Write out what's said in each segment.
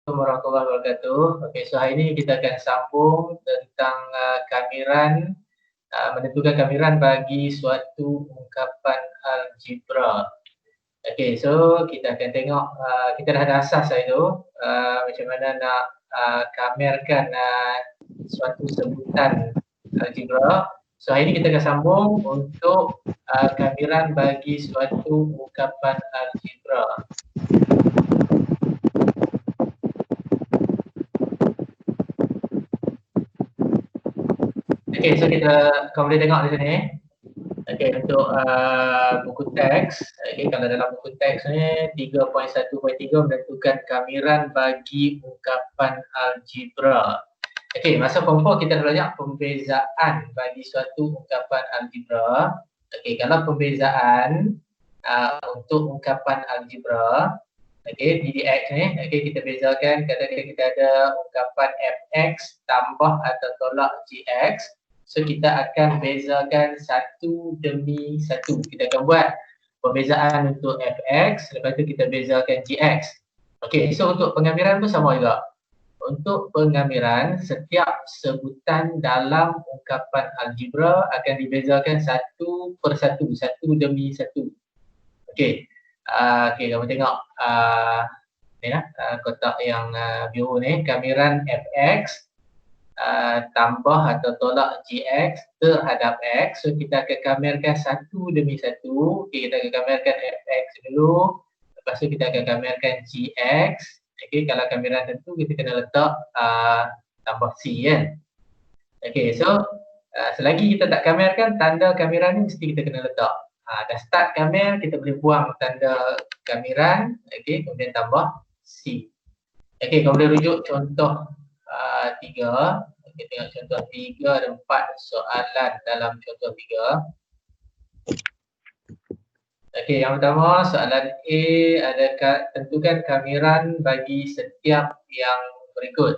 Warahmatullahi wabarakatuh. Okey, so hari ini kita akan sambung tentang kamiran, menentukan kamiran bagi suatu ungkapan algebra. Okey, so kita akan tengok, kita dah ada asas hari tu, macam mana nak kamirkan suatu sebutan algebra. So hari ini kita akan sambung untuk kamiran bagi suatu ungkapan algebra. Okey, so kau boleh tengok di sini. Okey, untuk buku teks, okey, kalau dalam buku teks ni 3.1.3 menentukan kamiran bagi ungkapan algebra. Okey, masa form 4 kita belajar pembezaan bagi suatu ungkapan algebra. Okey, kalau pembezaan untuk ungkapan algebra, okey, DDX ni, okey, kita bezakan, katakan kita ada ungkapan fx tambah atau tolak gx. So kita akan bezakan satu demi satu. Kita akan buat pembezaan untuk fx, lepas tu kita bezakan gx. Okey, so untuk pengamiran pun sama juga. Untuk pengamiran, setiap sebutan dalam ungkapan algebra akan dibezakan satu persatu, satu demi satu. Okey, okey, kamu tengok ni lah, kotak yang biru ni, kamiran fx tambah atau tolak gx terhadap x. So kita akan kamirkan satu demi satu. Okay, kita akan kamirkan fx dulu, lepas tu kita akan kamirkan gx. Okay, kalau kamiran tentu kita kena letak tambah c kan. Okay, so selagi kita tak kamirkan, tanda kamiran ni mesti kita kena letak. Dah start kamir, kita boleh buang tanda kamiran. Okay, kemudian tambah c. Okay, kau boleh rujuk contoh 3. Kita tengok contoh 3 ada 4 soalan dalam contoh 3. Okey, yang pertama soalan A ada tentukan kamiran bagi setiap yang berikut.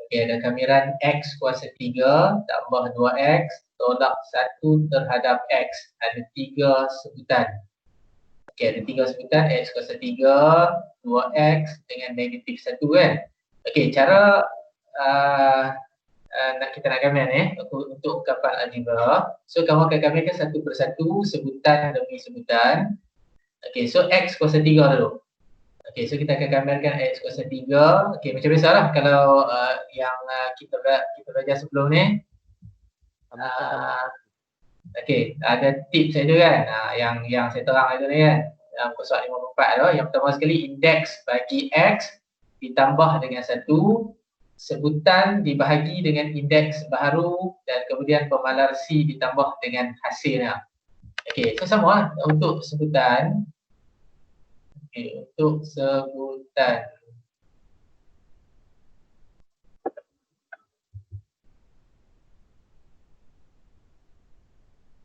Okey, ada kamiran x kuasa 3 tambah 2x tolak 1 terhadap x. Ada 3 sebutan. Okey, ada 3 sebutan, x kuasa 3, 2x dengan negatif 1 kan. Okey, cara kita nak kamir ni untuk ungkapan algebra. So kamu akan kamirkan satu persatu, sebutan demi sebutan. Okey, so x kuasa 3 dulu. Okey, so kita akan kamirkan x kuasa 3. Okey, macam biasalah kalau yang kita belajar sebelum ni. Okey, ada tips saja kan. Yang saya terang itu ni kan. Soal 54 tu. Yang pertama sekali, indeks bagi x ditambah dengan 1. Sebutan dibahagi dengan indeks baru dan kemudian pemalar C ditambah dengan hasilnya. Okey, so sama lah untuk sebutan. Okey, untuk sebutan.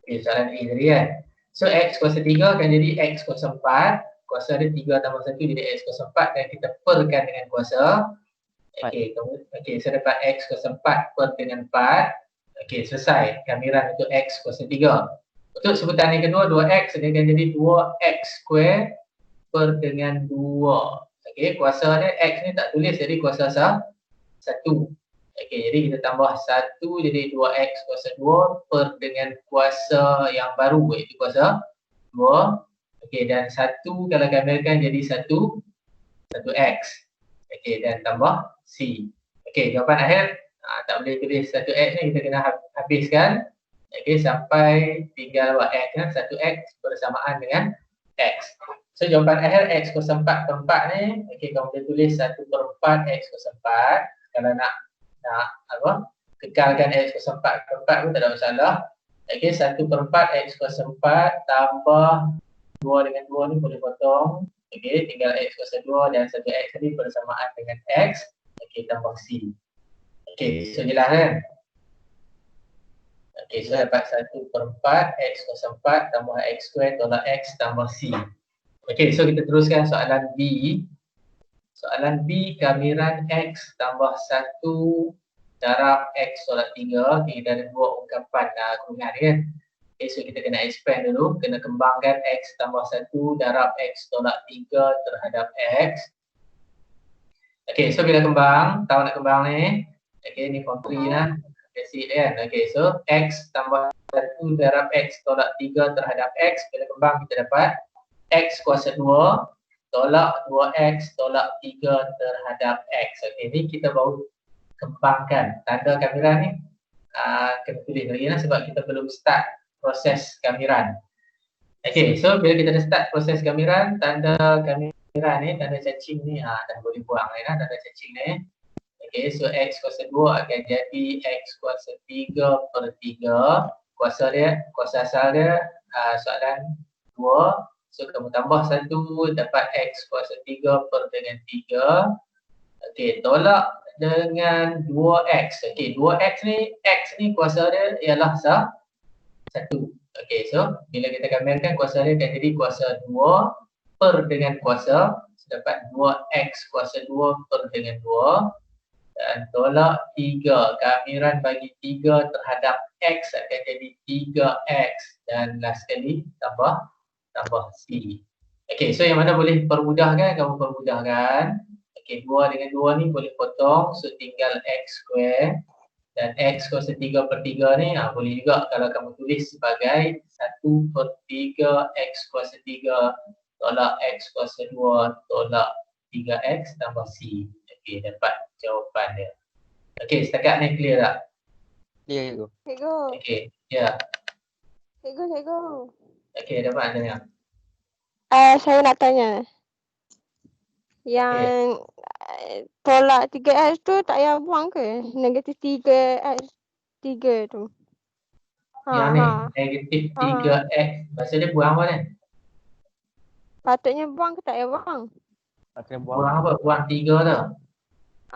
Okey, soalan A tadi kan. So x kuasa 3 akan jadi x kuasa 4. Kuasa ada 3 tambah 1 jadi x kuasa 4 dan kita perkan dengan kuasa. Okey, saya dapat x kuasa 4 per dengan 4. Okey, selesai kamiran untuk x kuasa 3. Untuk sebutan yang kedua, 2x dia akan jadi 2x square per dengan 2. Okey, kuasa dia x ni tak tulis jadi kuasa 1. Okey, jadi kita tambah 1 jadi 2x kuasa 2 per dengan kuasa yang baru iaitu kuasa 2. Okey, dan 1 kalau kamirkan jadi 1x. Okey, dan tambah C. Okey, jawapan akhir tak boleh tulis 1x ni, kita kena habiskan. Okey, sampai tinggal buat x kan, 1x bersamaan dengan x. So jawapan akhir x kuasa 4 per 4 ni, okey, kamu boleh tulis 1 per 4 x kuasa 4. Kalau nak kekalkan x kuasa 4 per 4 pun tak ada masalah. Okey, 1 per 4 x kuasa 4 tambah 2 dengan 2 ni boleh potong. Okey, tinggal x kuasa 2 dan 1x tadi bersamaan dengan x. Okey, tambah C. Okey, so jelas kan? Okey, so dapat 1 per 4 x kuasa 4 tambah x square tolak x tambah C. Okey, so kita teruskan soalan B. Soalan B, kamiran x tambah 1 darab x tolak 3. Okay, kita ada dua ungkapan kurungan ni kan. Okay, so kita kena expand dulu, kena kembangkan x tambah 1 darab x tolak 3 terhadap x. Okay, so bila kembang, tahu nak kembang ni? Okay, ni form 3 lah. Basic kan? Okay, so X tambah 1 darab X tolak 3 terhadap X. Bila kembang kita dapat X kuasa 2 tolak 2X tolak 3 terhadap X. Okay, ni kita baru kembangkan. Tanda kamiran ni kena tulis lagi lah sebab kita belum start proses kamiran. Okay, so bila kita dah start proses kamiran, tanda kamiran ni, tanda cacing ni, dah boleh buang ni lah tanda cacing ni. Okay, so X kuasa 2 akan jadi X kuasa 3 per 3. Kuasa dia, kuasa asal dia, soalan 2. So, kamu tambah 1, dapat X kuasa 3 per dengan 3. Okay, tolak dengan 2X. Okay, 2X ni, X ni kuasa dia ialah 1. Okay, so bila kita kamirkan kuasa dia akan jadi kuasa 2 per dengan kuasa. So, dapat 2X kuasa 2 per dengan 2. Dan tolak 3. Kamiran bagi 3 terhadap X akan jadi 3X. Dan last sekali tambah C. Okay, so yang mana boleh permudahkan, kamu permudahkan. Okay, 2 dengan 2 ni boleh potong. So tinggal X square. Dan X kuasa 3 per 3 ni boleh juga kalau kamu tulis sebagai 1 per 3 X kuasa 3 tolak X kuasa 2 tolak 3X tambah C. Okay, dapat jawapan dia. Okay, setakat ni clear tak? Clear, cikgu. Cikgu. Okay, ya. Cikgu. Okay, dapat tanya. Saya nak tanya. Yang tolak 3X tu tak payah buang ke? Negatif 3X 3 tu. Yang ni, negatif 3X. Maksud dia buang apa ni? Patutnya buang ke tak payah buang? Buang apa? Buang 3 tu.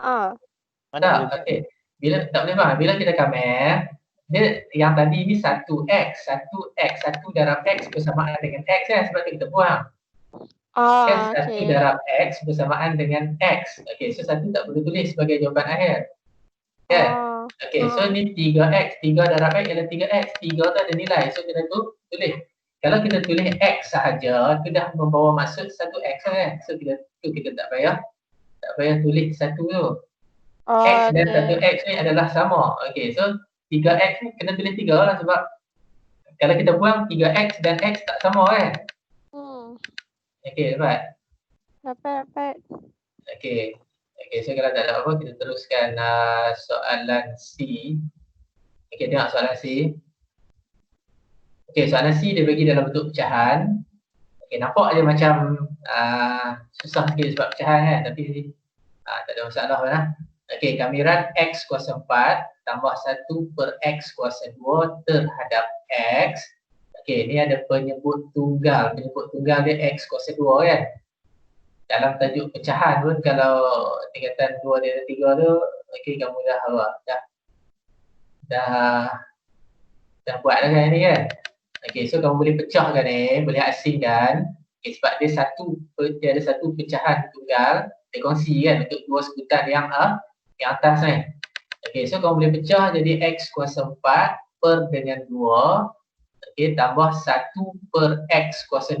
Tak, okay. Bila tak boleh bang, bila kita kamera, dia yang tadi ni 1X, 1 darab X bersamaan dengan X kan, sebab kita buang. Kan 1 darab X bersamaan dengan X. Okay, so 1 tak perlu tulis sebagai jawapan akhir. Kan? Okay, so ni 3X, 3 darab X ialah 3X. 3 tu ada nilai, so kita tulis. Kalau kita tulis X sahaja, itu dah membawa maksud 1X kan. So kita tak payah tulis 1 tu. X dan 1X ni adalah sama. Okay, so 3X ni kena tulis 3 lah sebab kalau kita buang 3X dan X tak sama kan. Okay, dapat? Dapat. Okay, so kalau tak ada apa, kita teruskan soalan C. Okay, tengok soalan C. Okay, soalan C dia bagi dalam bentuk pecahan. Okay, nampak je macam susah sikit sebab pecahan kan, tapi tak ada masalah pun lah. Okay, kamiran X kuasa 4 tambah 1 per X kuasa 2 terhadap X. Okay, ni ada penyebut tunggal. Penyebut tunggal dia X kuasa 2 kan. Dalam tajuk pecahan pun kalau tingkatan 2 dan 3 tu, okay, kamu dah buat dah kan ni kan. Okay, so kamu boleh pecahkan ni, boleh asingkan. Okay, sebab dia ada satu pecahan tunggal, dia kongsi kan untuk 2 sebutan yang atas ni. Okay, so kamu boleh pecah jadi X kuasa 4 per dengan 2. Okay, tambah 1 per X kuasa 2.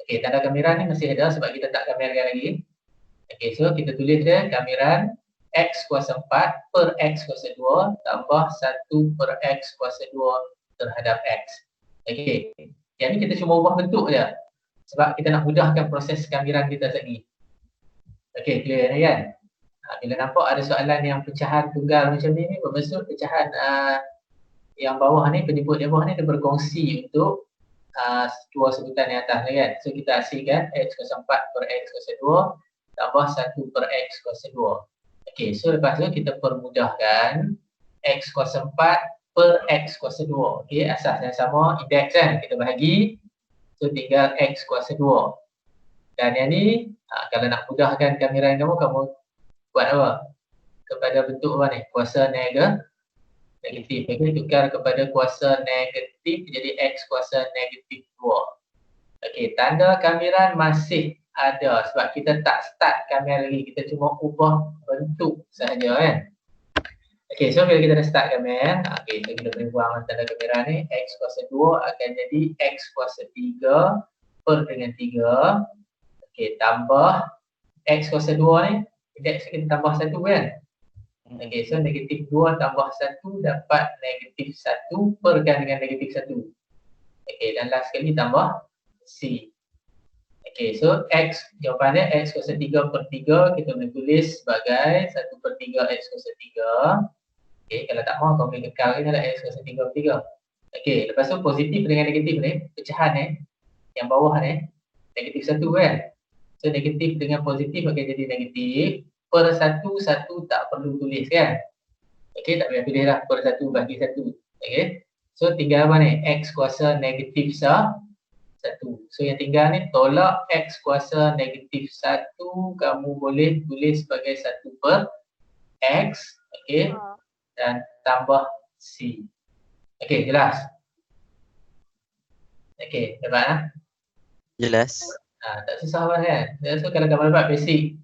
Okay, tanda kamiran ni masih ada sebab kita tak kamirkan lagi. Okay, so kita tulis dia kamiran X kuasa 4 per X kuasa 2 tambah 1 per X kuasa 2 terhadap X. Okay, yang ni kita cuma ubah bentuk je sebab kita nak mudahkan proses kamiran kita lagi. Okay, clear ni kan? Bila nampak ada soalan yang pecahan tunggal macam ni, bermaksud pecahan yang bawah ni, penyebut yang bawah ni dia berkongsi untuk 2 sebutan yang atas ni kan. So kita asingkan X kuasa 4 per X kuasa 2 tambah 1 per X kuasa 2. Okay, so lepas tu kita permudahkan X kuasa 4 per X kuasa 2. Okay, asas yang sama, indeks kan, kita bahagi. So tinggal X kuasa 2. Dan yang ni, kalau nak mudahkan kamiran kamu buat apa? Kepada bentuk apa ni? Kuasa negatif. Okay, tukar kepada kuasa negatif jadi X kuasa negatif 2. Okay, tanda kamiran masih ada sebab kita tak start kamiran lagi. Kita cuma ubah bentuk sahaja kan. Okay, so bila kita dah start kamiran, okay, so kita boleh buang tanda kamiran ni. X kuasa 2 akan jadi X kuasa 3 per dengan 3. Okay, tambah X kuasa 2 ni, Indeks kita tambah 1 kan. Okey, so negatif 2 tambah 1 dapat negatif 1 perkan dengan negatif 1. Okey, dan last sekali tambah C. Okey, so X, jawapannya X kuasa 3 per 3 kita boleh tulis sebagai 1 per 3 X kuasa 3. Okey, kalau tak mahu kau boleh kekal ni adalah X kuasa 3 per 3. Okey, lepas tu positif dengan negatif ni, pecahan ni, yang bawah ni, negatif 1 kan. So negatif dengan positif akan jadi negatif. Per 1, 1 tak perlu tulis kan. Okey, tak payah tulis lah per 1 bagi 1. Okey, so tinggal apa ni? X kuasa negatif 1. So yang tinggal ni tolak X kuasa negatif 1, kamu boleh tulis sebagai 1 per X. Okey, dan tambah C. Okey, jelas? Okey, dapat lah? Jelas. Tak susah pun kan? So kalau kamu dapat basic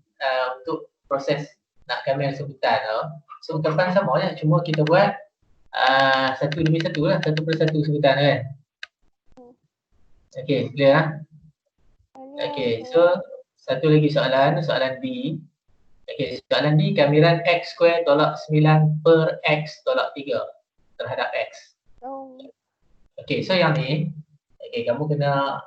untuk proses nak kamera sebutan tu, so ungkapan sama je, cuma kita buat 1 demi 1 lah, 1 per 1 sebutan kan. Okey, clear lah? Okey, so satu lagi soalan, soalan B. Okey, soalan B, kamiran X square tolak 9 per X tolak 3 terhadap X. Okey, so yang ni, okey, kamu kena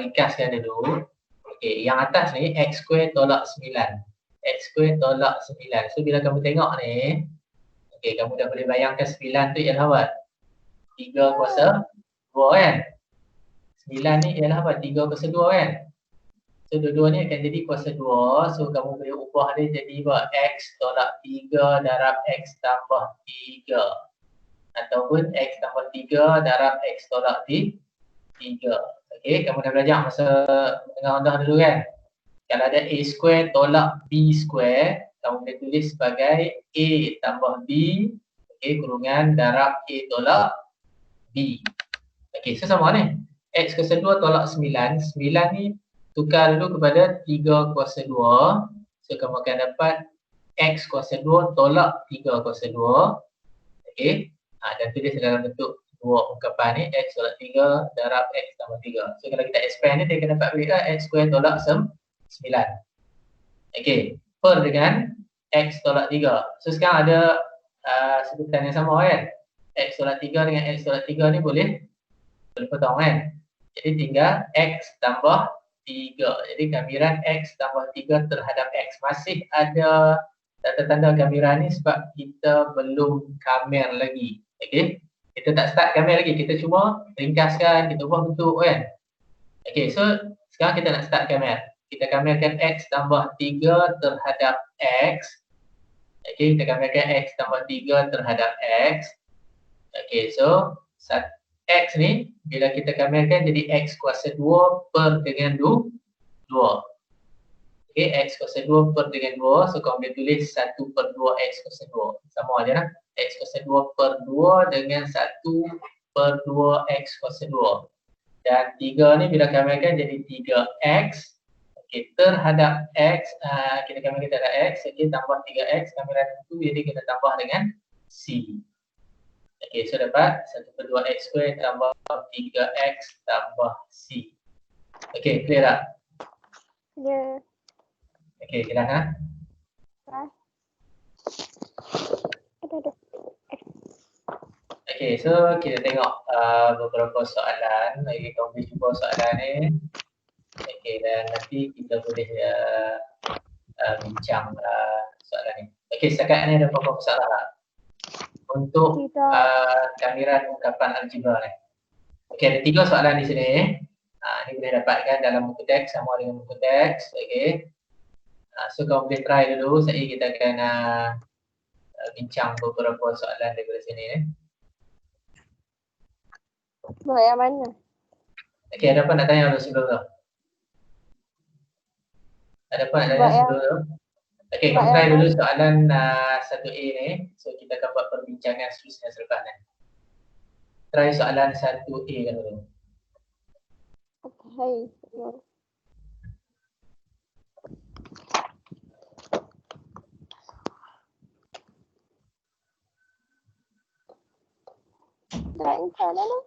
ringkaskan dulu. Okey, yang atas ni X square tolak 9. X square tolak 9. So bila kamu tengok ni, okey, kamu dah boleh bayangkan 9 tu ialah apa? 3 kuasa 2 kan? 9 ni ialah apa? 3 kuasa 2 kan? So dua-dua ni akan jadi kuasa 2. So kamu boleh ubah dia jadi apa? X tolak 3 darab X tambah 3. Ataupun X tambah 3 darab X tolak 3. Okey, kamu dah belajar masa tengah rendah dulu kan? Kalau ada A square tolak B square, kamu boleh tulis sebagai A tambah B, okey, kurungan darab A tolak B. Okey, so sama ni. X kuasa 2 tolak 9. 9 ni tukar dulu kepada 3 kuasa 2. So kamu akan dapat X kuasa 2 tolak 3 kuasa 2. Okey. Dan tulis dalam bentuk dua ungkapan ni, X tolak 3 darab X tambah 3. So kalau kita expand ni, dia akan dapat balik X square tolak 9. Okey. Per dengan X tolak 3. So sekarang ada sebutan yang sama kan? X tolak 3 dengan X tolak 3 ni boleh potong kan? Jadi tinggal X tambah 3. Jadi kamiran X tambah 3 terhadap X. Masih ada tanda-tanda kamiran ni sebab kita belum kamer lagi. Okey. Kita tak start kamer lagi. Kita cuma ringkaskan, kita ubah bentuk kan. Okey, so sekarang kita nak start kamer. Kita kamerkan X tambah 3 terhadap X. Okey, kita kamerkan X tambah 3 terhadap X. Okey, so X ni bila kita kamerkan jadi X kuasa 2 per dengan 2. Okey, X kuasa 2 per dengan 2. So kamu boleh tulis 1 per 2 X kuasa 2. Sama aja lah. X kuasa 2 per 2 dengan 1 per 2 X kuasa 2. Dan 3 ni bila kamerkan jadi 3X. Okey, terhadap X, kita kamerkan terhadap X. Okey, tambah 3X, kameran itu jadi kita tambah dengan C. Okey, so dapat 1 per 2 X square tambah 3X tambah C. Okey, clear tak? Ya. Okey, jelas ha? Okey, so kita tengok beberapa soalan. Lagi kamu boleh cuba soalan ni. Okey, dan nanti kita boleh bincang soalan ni. Okey, setakat ni ada beberapa soalan untuk kamiran ungkapan algebra ni. Okey, ada 3 soalan di sini. Ini boleh dapatkan dalam buku teks sama dengan buku teks. Okey. So kamu boleh try dulu. Kita akan bincang beberapa soalan daripada sini ni. Buat yang mana? Okey, ada apa nak tanya dulu sebelum tu? Ada apa nak tanya sebelum tu? Okey, kamu try dulu soalan 1A ni. So kita akan buat perbincangan seterusnya selepas ni. Try soalan 1A dulu. Okey. Dah entah dah.